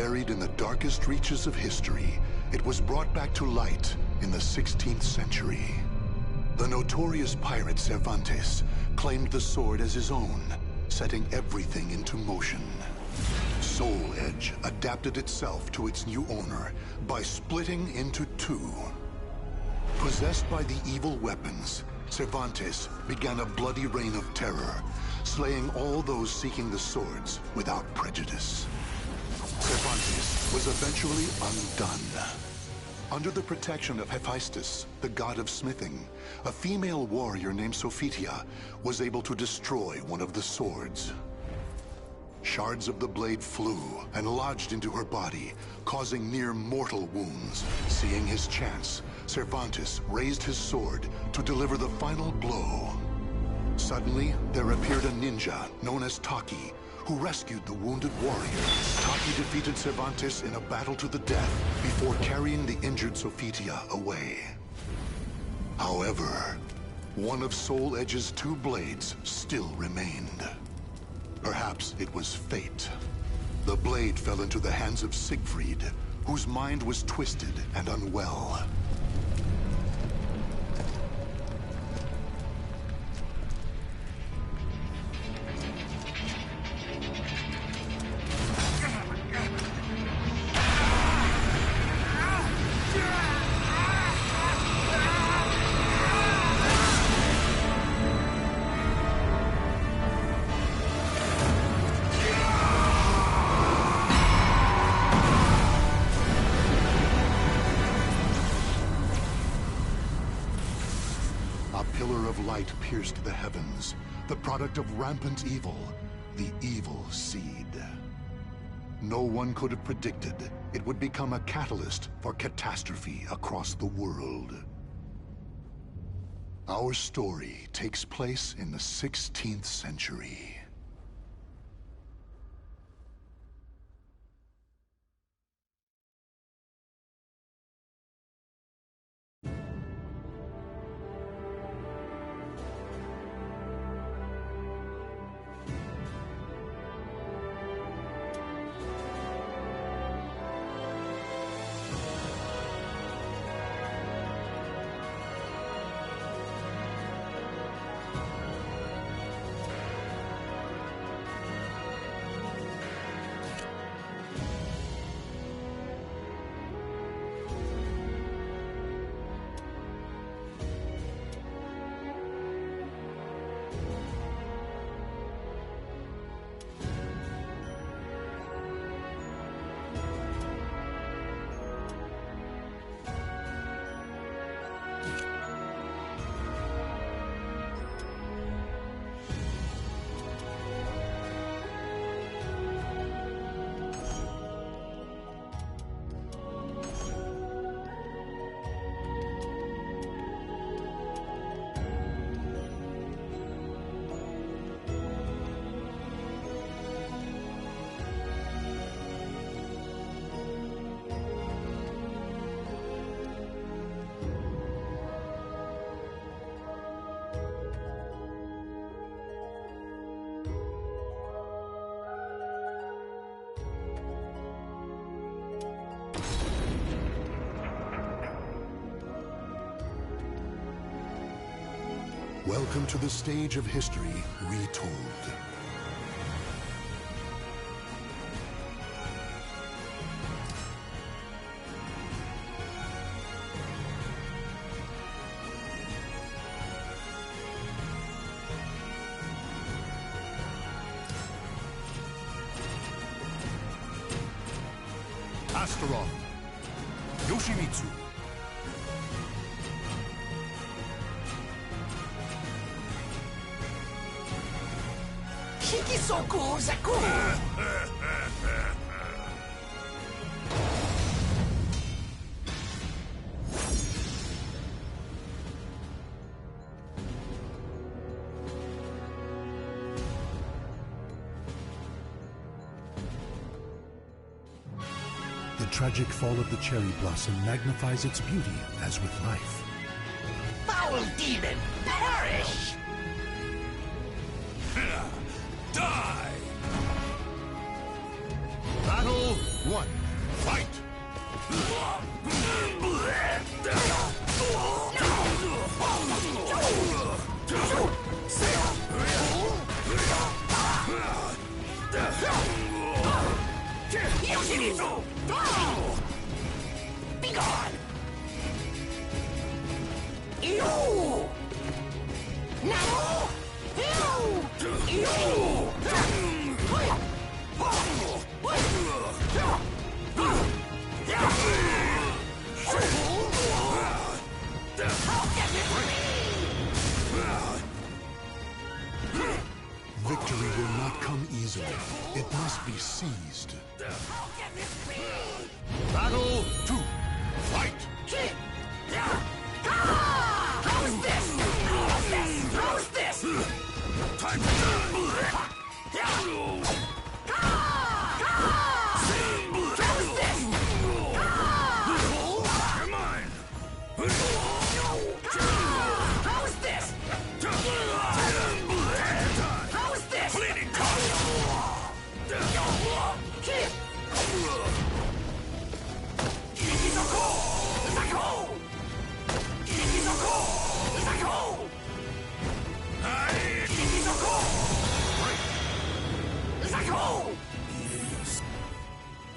Buried in the darkest reaches of history, it was brought back to light in the 16th century. The notorious pirate Cervantes claimed the sword as his own, setting everything into motion. Soul Edge adapted itself to its new owner by splitting into two. Possessed by the evil weapons, Cervantes began a bloody reign of terror, slaying all those seeking the swords without prejudice. Cervantes was eventually undone. Under the protection of Hephaestus, the god of smithing, a female warrior named Sophitia was able to destroy one of the swords. Shards of the blade flew and lodged into her body, causing near mortal wounds. Seeing his chance, Cervantes raised his sword to deliver the final blow. Suddenly, there appeared a ninja known as Taki, who rescued the wounded warrior. Taki defeated Cervantes in a battle to the death before carrying the injured Sophitia away. However, one of Soul Edge's two blades still remained. Perhaps it was fate. The blade fell into the hands of Siegfried, whose mind was twisted and unwell. Light pierced the heavens, the product of rampant evil, the evil seed. No one could have predicted it would become a catalyst for catastrophe across the world. Our story takes place in the 16th century. Welcome to the stage of history retold. Astaroth, Yoshimitsu. The tragic fall of the cherry blossom magnifies its beauty as with life. Foul demon, perish! Die! Battle one, fight! Yoshimitsu! Be gone! Ew! No! Ew! Ew! Victory will not come easily. It must be seized. Battle 2. Fight! How's this? How's this? How's this? Time to die! How's this? You're mine! How's this? How's this? Bleeding cost!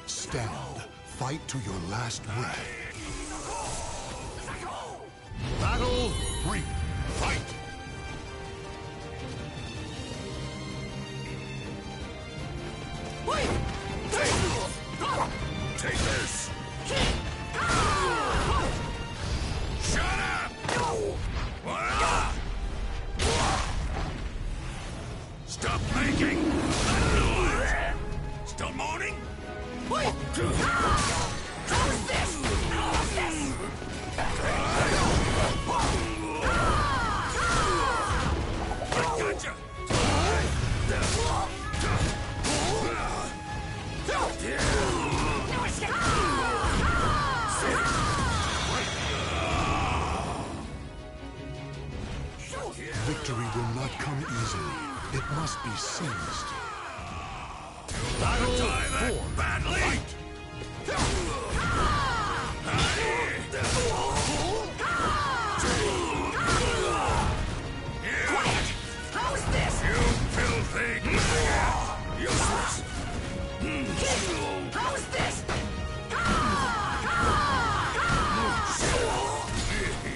Stand. Fight to your last breath. Battle 3. Fight! Take this! Shut up! Stop making noise! Still moaning? How's this? How's this? I gotcha! No escape! Victory will not come easily. It must be seized. Battle 4. Badly. Fight! Quiet! How's this? You filthy maggot! Useless! How's this?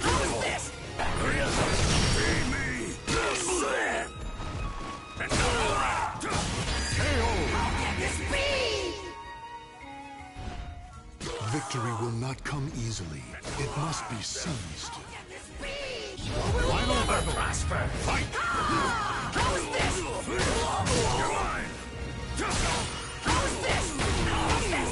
How's this? See me! And now How can this be? victory will not come easily. It must be seized. Can this be? Final Never battle. prosper. Fight! How's this? You're mine! How's this? How's this?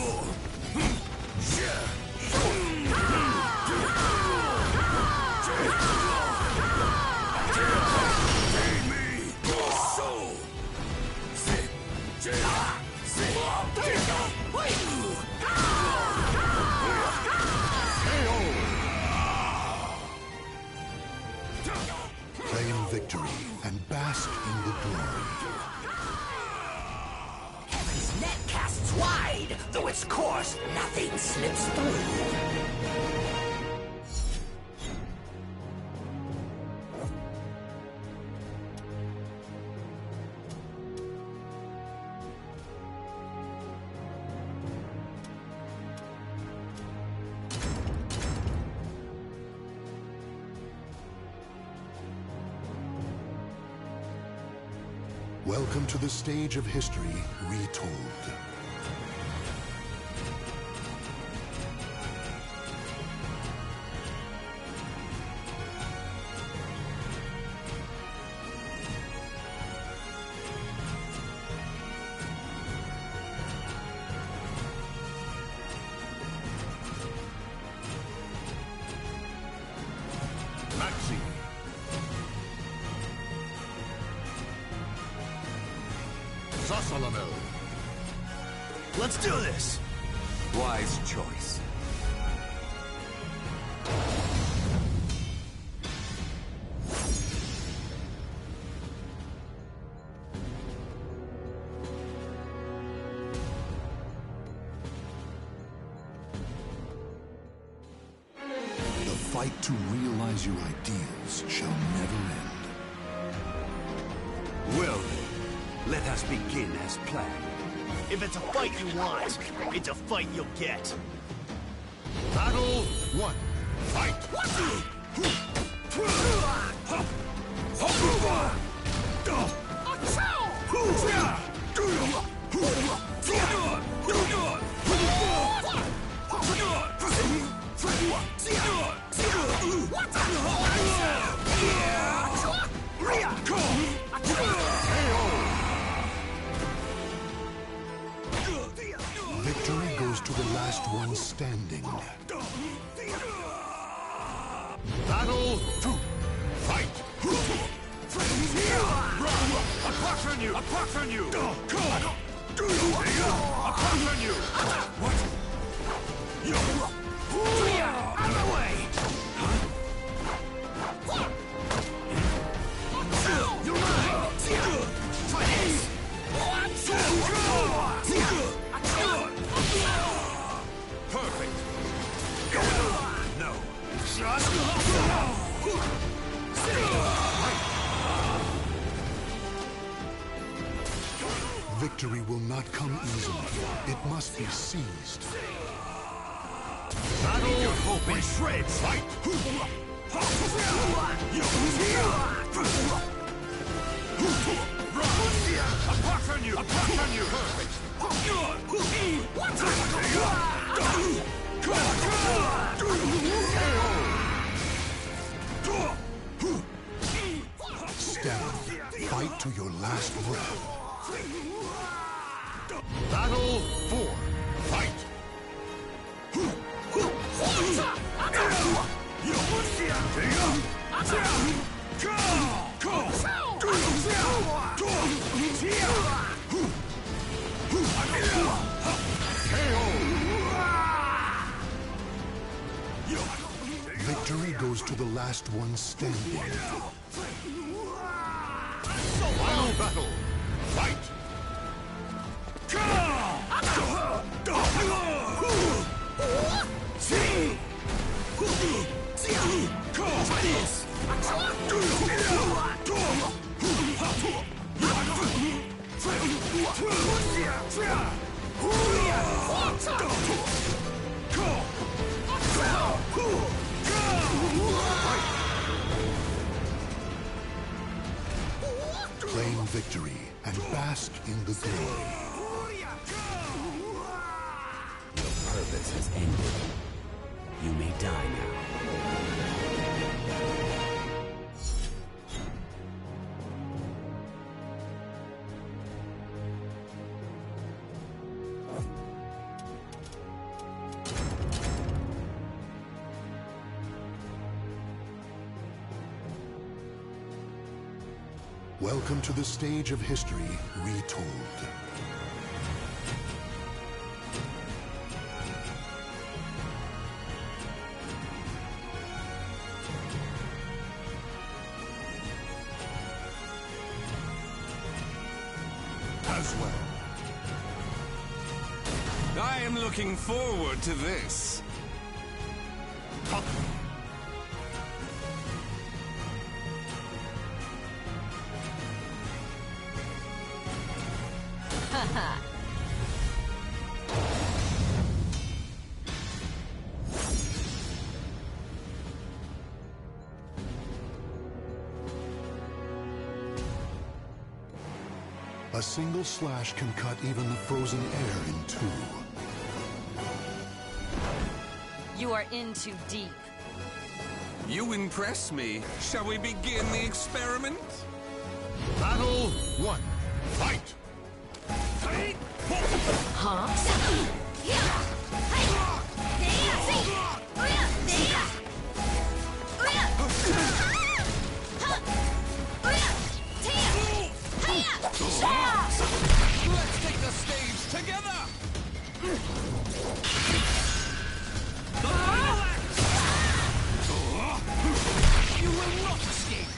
See me! Soul! Claim victory and bask in the glory. Heaven's net casts wide, though its course nothing slips through. Welcome to the stage of history retold. Maxi. Sasalamel. Let's do this! Wise choice. fight to realize your ideals shall never end. Well then, let us begin as planned. If it's a fight you want, it's a fight you'll get. Battle 1. Fight! Victory goes to the last one standing. Battle 2. Fight! Apart on you! Apart on you! Apart on you! What? Out of the way! You're mine! Try this! Perfect! No! Victory will not come easily. It must be seized. Battle your hope in shreds! Fight! Apart from you! Apart from you! Perfect! Stand. Fight to your last breath. Battle 4. Fight! Victory goes to the last one standing. Final battle! Fight! Claim victory and bask in the glory. Your purpose has ended. You may die now. Welcome to the stage of history retold. As well. I am looking forward to this. A single slash can cut even the frozen air in two. You are in too deep. You impress me. Shall we begin the experiment? Battle 1. Fight! Let's take the stage together! You will not escape!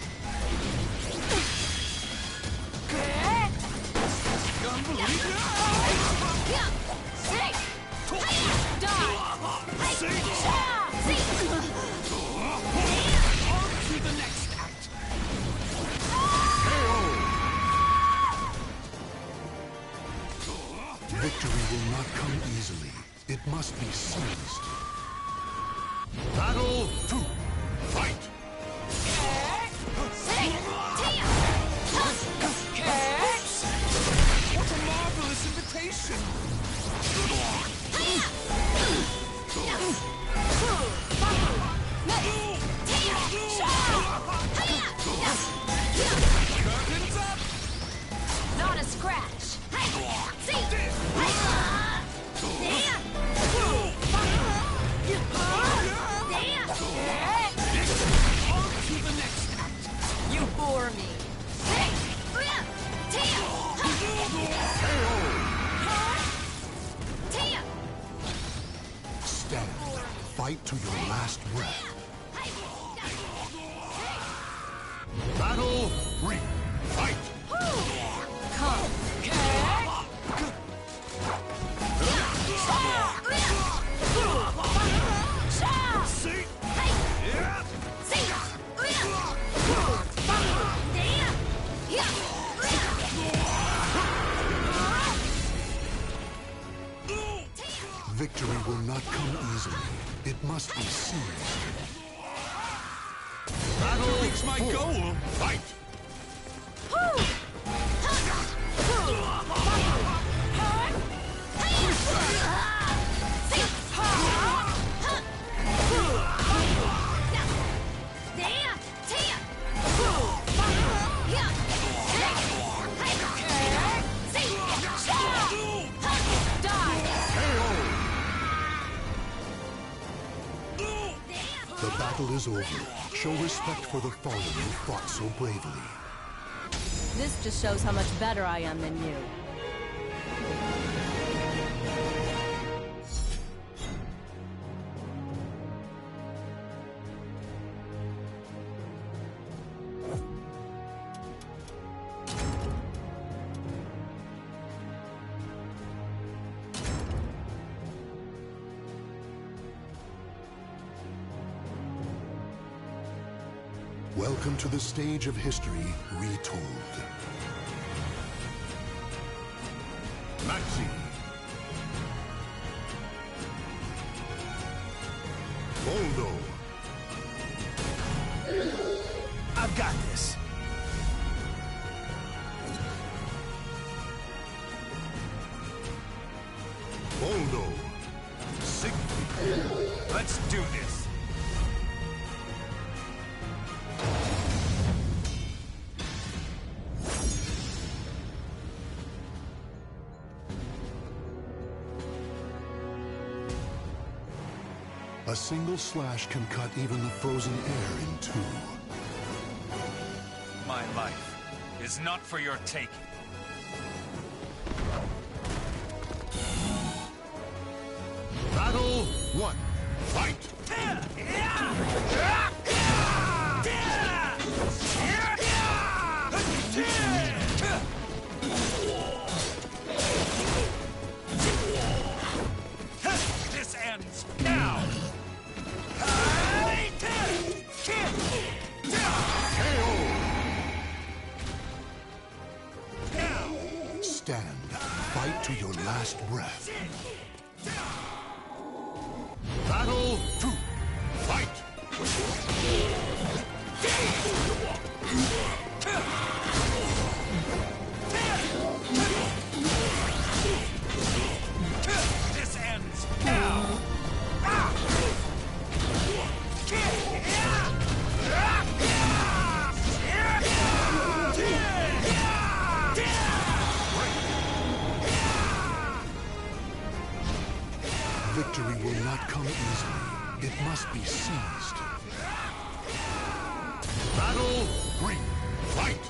Victory will not come easily. It must be seized. Battle 2. Fight! What a marvelous invitation! Curtains up! Not a scratch. On to the next act! You bore me. Stand. Fight to your last breath. Battle 3. Fight! Come. See? Victory will not come easily. It must be seized. Battle Reach my goal! Fight! The battle is over. Show respect for the fallen who fought so bravely. This just shows how much better I am than you. Welcome to the stage of history retold. Maxi! Voldo! I've got this. Voldo! Siegfried! Let's do this. A single slash can cut even the frozen air in two. My life is not for your taking. Battle 1. Fight! This ends now. Stand. Fight to your last breath. Battle 2. Fight! This ends now. Victory will not come easily. It must be seized. Battle 3. Fight!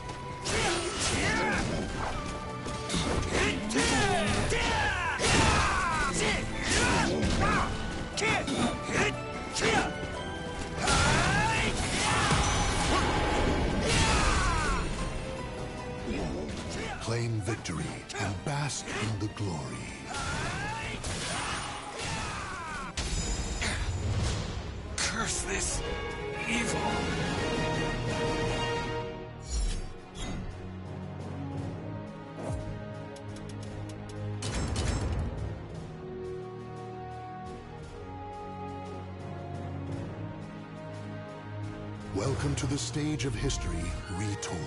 Claim victory and bask in the glory. Curse this evil. Welcome to the stage of history retold.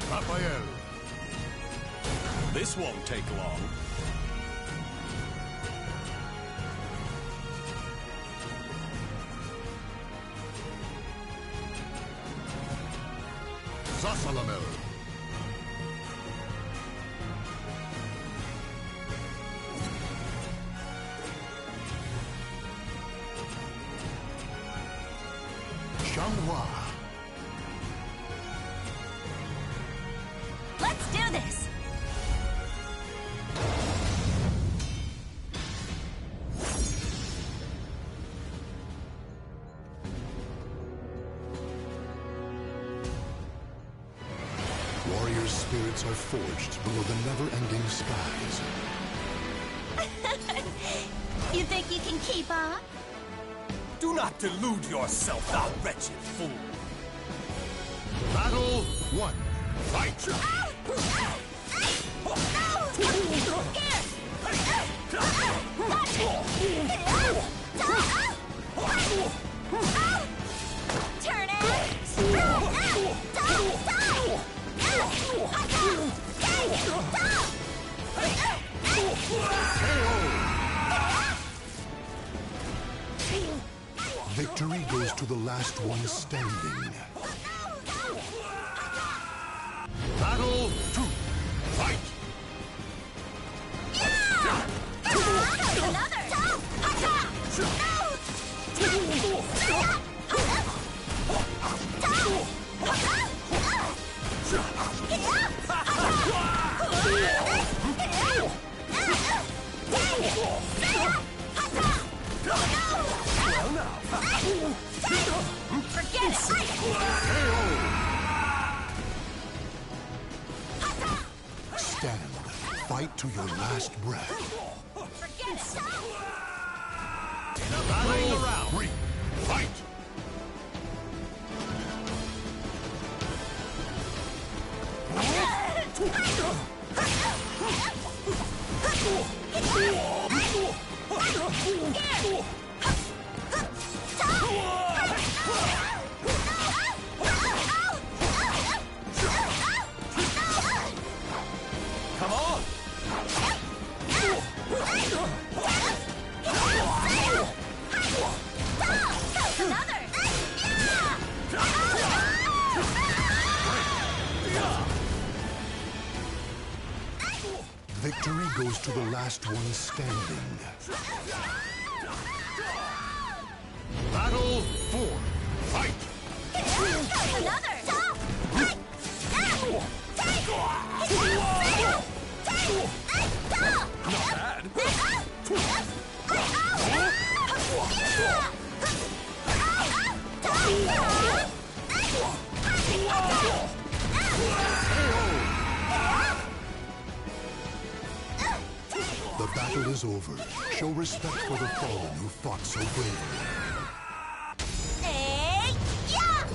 Raphael. This won't take long. Zasalamel. Shanghua. Let's do this! Warriors' spirits are forged below the never-ending skies. You think you can keep up? Do not delude yourself, thou wretched fool. Battle 1. Fight! Turn it! Victory goes to the last one standing. Battle 2. Fight! Forget it! Stand. Fight to your last breath. Forget it! Battle 3. Fight! Come on! Victory goes to the last one standing. Battle 4. Fight! Not bad. The battle is over. Show respect for the fallen who fought so bravely. Hey, yeah!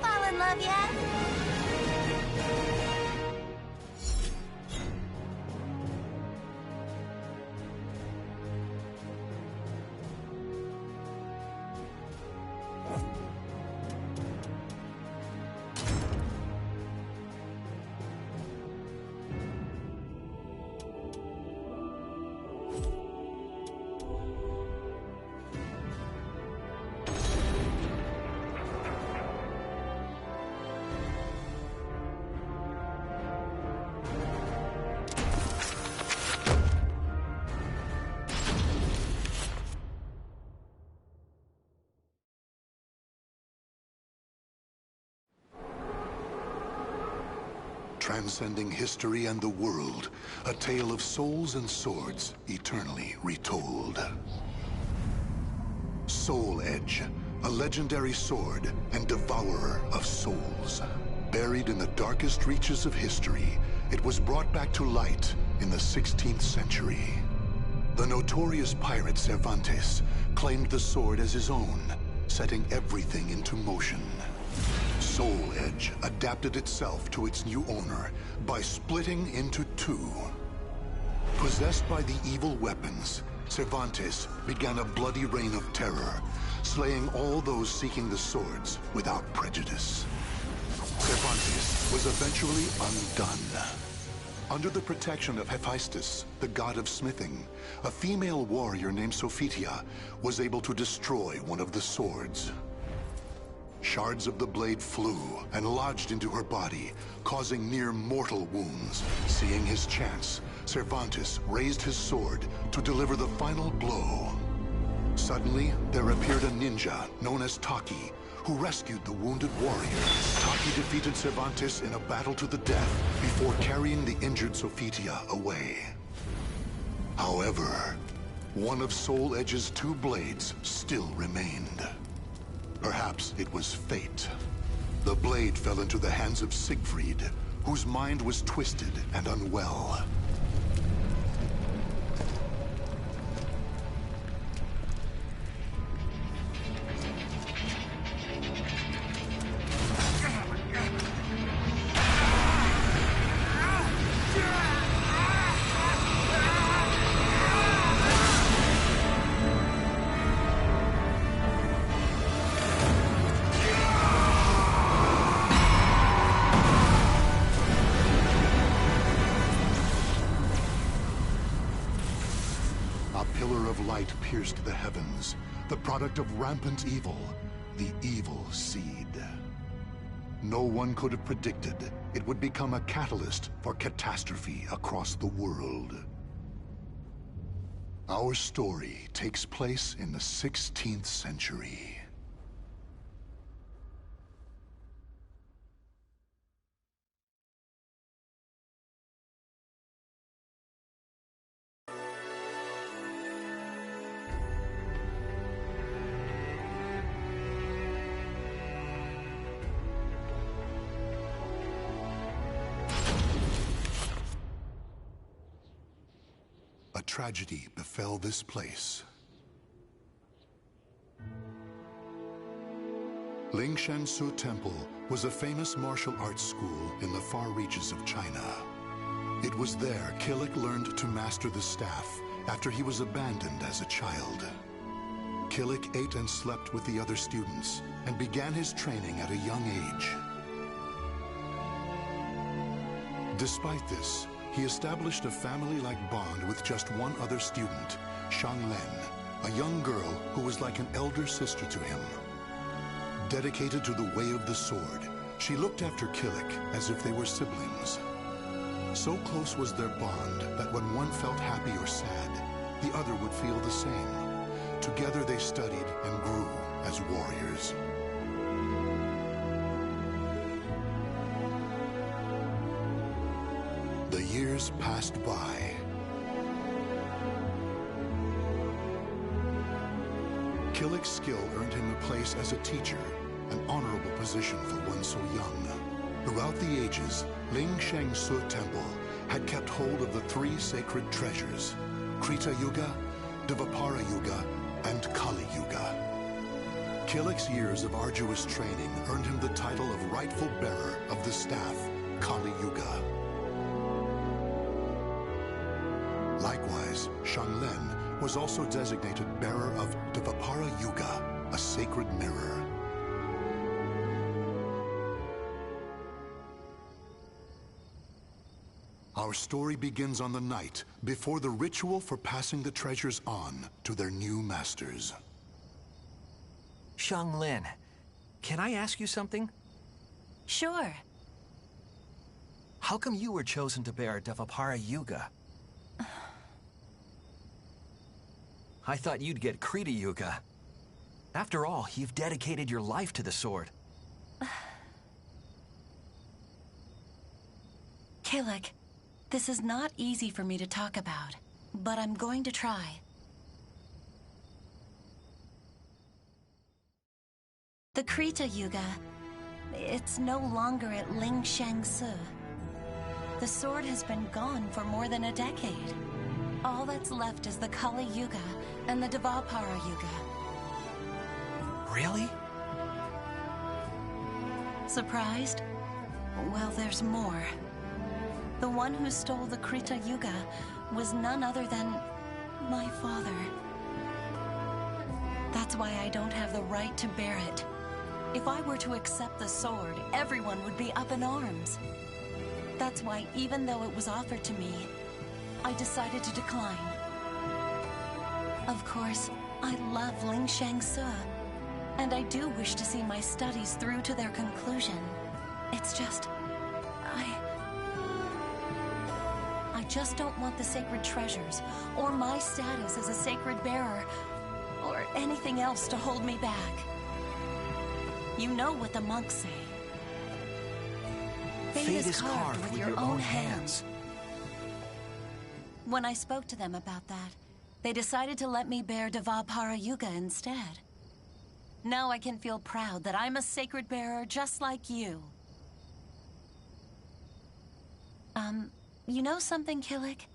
Fall in love yet? Transcending history and the world, a tale of souls and swords eternally retold. Soul Edge, a legendary sword and devourer of souls. Buried in the darkest reaches of history, it was brought back to light in the 16th century. The notorious pirate Cervantes claimed the sword as his own, setting everything into motion. Soul Edge adapted itself to its new owner by splitting into two. Possessed by the evil weapons, Cervantes began a bloody reign of terror, slaying all those seeking the swords without prejudice. Cervantes was eventually undone. Under the protection of Hephaestus, the god of smithing, a female warrior named Sophitia was able to destroy one of the swords. Shards of the blade flew and lodged into her body, causing near-mortal wounds. Seeing his chance, Cervantes raised his sword to deliver the final blow. Suddenly, there appeared a ninja known as Taki, who rescued the wounded warrior. Taki defeated Cervantes in a battle to the death before carrying the injured Sophitia away. However, one of Soul Edge's two blades still remained. Perhaps it was fate. The blade fell into the hands of Siegfried, whose mind was twisted and unwell. Pierced the heavens, the product of rampant evil, the evil seed. No one could have predicted it would become a catalyst for catastrophe across the world. Our story takes place in the 16th century. A tragedy befell this place. Lingshansu Temple was a famous martial arts school in the far reaches of China. It was there Killick learned to master the staff after he was abandoned as a child. Killick ate and slept with the other students and began his training at a young age. Despite this, he established a family-like bond with just one other student, Shang Len, a young girl who was like an elder sister to him. Dedicated to the way of the sword, she looked after Killick as if they were siblings. So close was their bond that when one felt happy or sad, the other would feel the same. Together they studied and grew as warriors. The years passed by. Killick's skill earned him a place as a teacher, an honorable position for one so young. Throughout the ages, Lingshansu Temple had kept hold of the three sacred treasures, Krita Yuga, Dvapara Yuga, and Kali Yuga. Killick's years of arduous training earned him the title of rightful bearer of the staff, Kali Yuga. Likewise, Shang Len was also designated bearer of Dvapara Yuga, a sacred mirror. Our story begins on the night before the ritual for passing the treasures on to their new masters. Shang Lin, can I ask you something? Sure. How come you were chosen to bear Dvapara Yuga? I thought you'd get Krita Yuga. After all, you've dedicated your life to the sword. Killick, this is not easy for me to talk about, but I'm going to try. The Krita Yuga, it's no longer at Lingshansu. The sword has been gone for more than a decade. All that's left is the Kali Yuga and the Dvapara Yuga. Really? Surprised? Well, there's more. The one who stole the Krita Yuga was none other than my father. That's why I don't have the right to bear it. If I were to accept the sword, everyone would be up in arms. That's why, even though it was offered to me, I decided to decline. Of course, I love Lingsheng-Se, and I do wish to see my studies through to their conclusion. It's just... I just don't want the sacred treasures, or my status as a sacred bearer, or anything else to hold me back. You know what the monks say. Fate is carved with your own hands. When I spoke to them about that, they decided to let me bear Devapara Yuga instead. Now I can feel proud that I'm a sacred bearer just like you. You know something, Killick?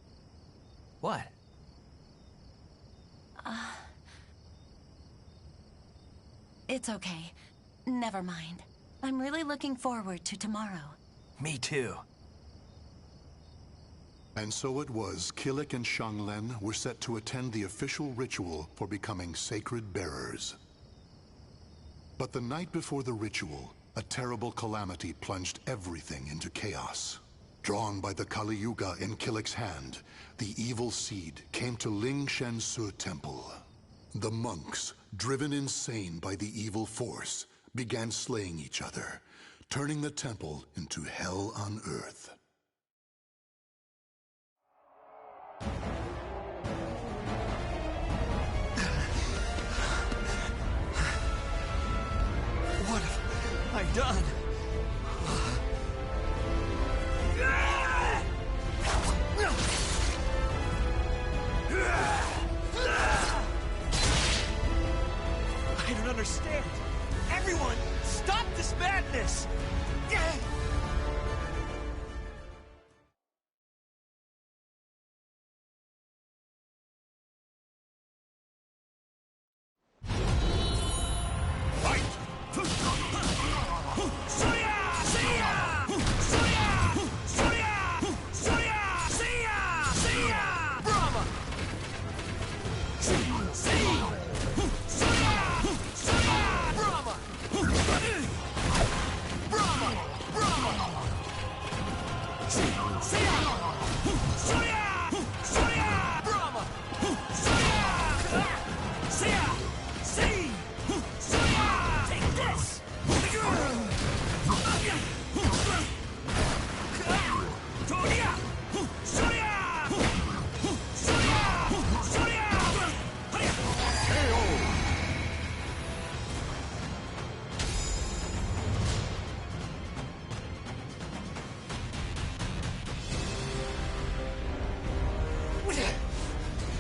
What? It's okay. Never mind. I'm really looking forward to tomorrow. Me too. And so it was, Killick and Xianglen were set to attend the official ritual for becoming sacred bearers. But the night before the ritual, a terrible calamity plunged everything into chaos. Drawn by the Kali Yuga in Killick's hand, the evil seed came to Lingsheng-Se Temple. The monks, driven insane by the evil force, began slaying each other, turning the temple into hell on earth. What have I done? I don't understand. Everyone, stop this madness!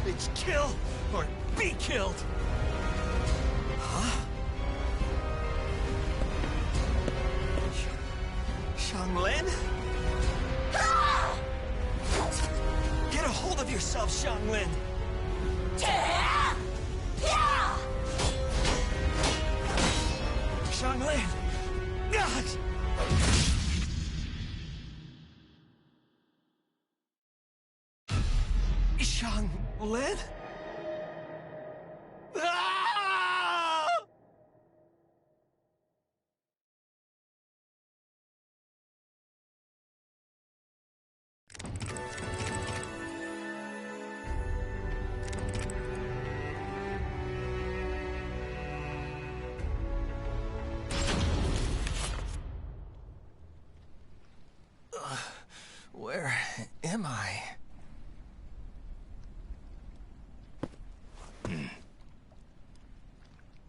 It's kill or be killed! Huh? Xianglen? Get a hold of yourself, Xianglen! Xianglen! God! Xianglen? Ah! Where am I?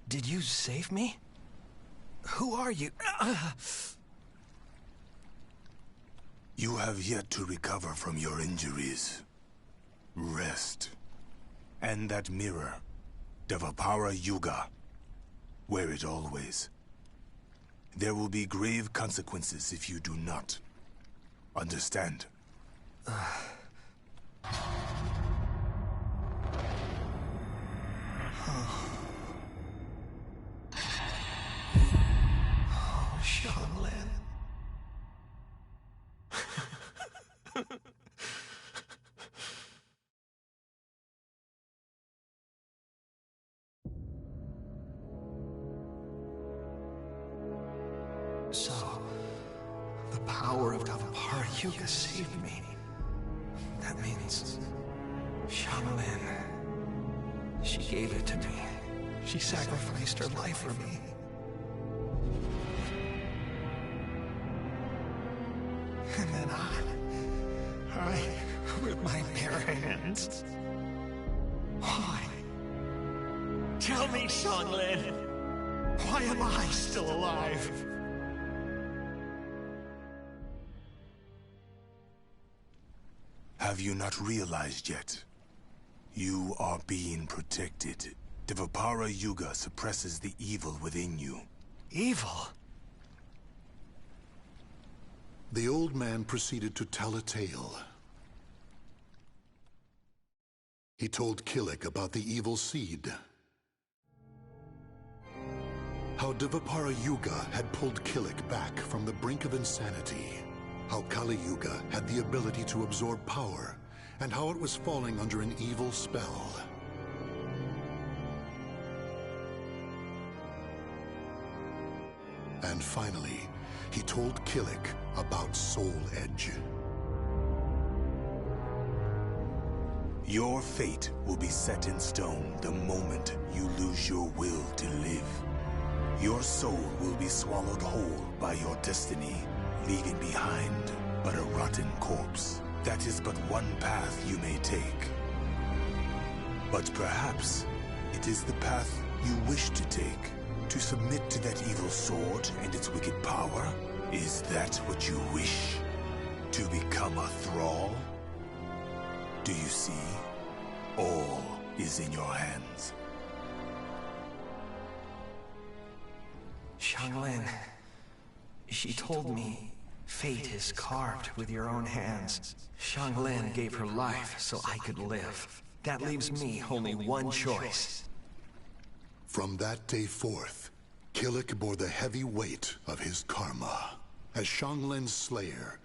Did you save me? Who are you? You have yet to recover from your injuries. Rest. And that mirror, Devapara Yuga. Wear it always. There will be grave consequences if you do not. Understand? Xianglen. So, the power of Davapara Yuga saved me. That means Xianglin. She gave it to me. She sacrificed her life for me. And then I, with my bare hands. Why? Tell me, Xianglin, why am I still alive? Have you not realized yet? You are being protected. Devapara Yuga suppresses the evil within you. Evil? The old man proceeded to tell a tale. He told Killik about the evil seed. How Devapara Yuga had pulled Killik back from the brink of insanity. How Kali Yuga had the ability to absorb power, and how it was falling under an evil spell. And finally, he told Killik about Soul Edge. Your fate will be set in stone the moment you lose your will to live. Your soul will be swallowed whole by your destiny, leaving behind but a rotten corpse. That is but one path you may take. But perhaps it is the path you wish to take. To submit to that evil sword and its wicked power? Is that what you wish? To become a thrall? Do you see? All is in your hands. Xianglin, she told me fate is carved with your own hands. Xianglin gave her life so I could live. That leaves me only one choice. From that day forth, Killik bore the heavy weight of his karma. As Xianglin's slayer,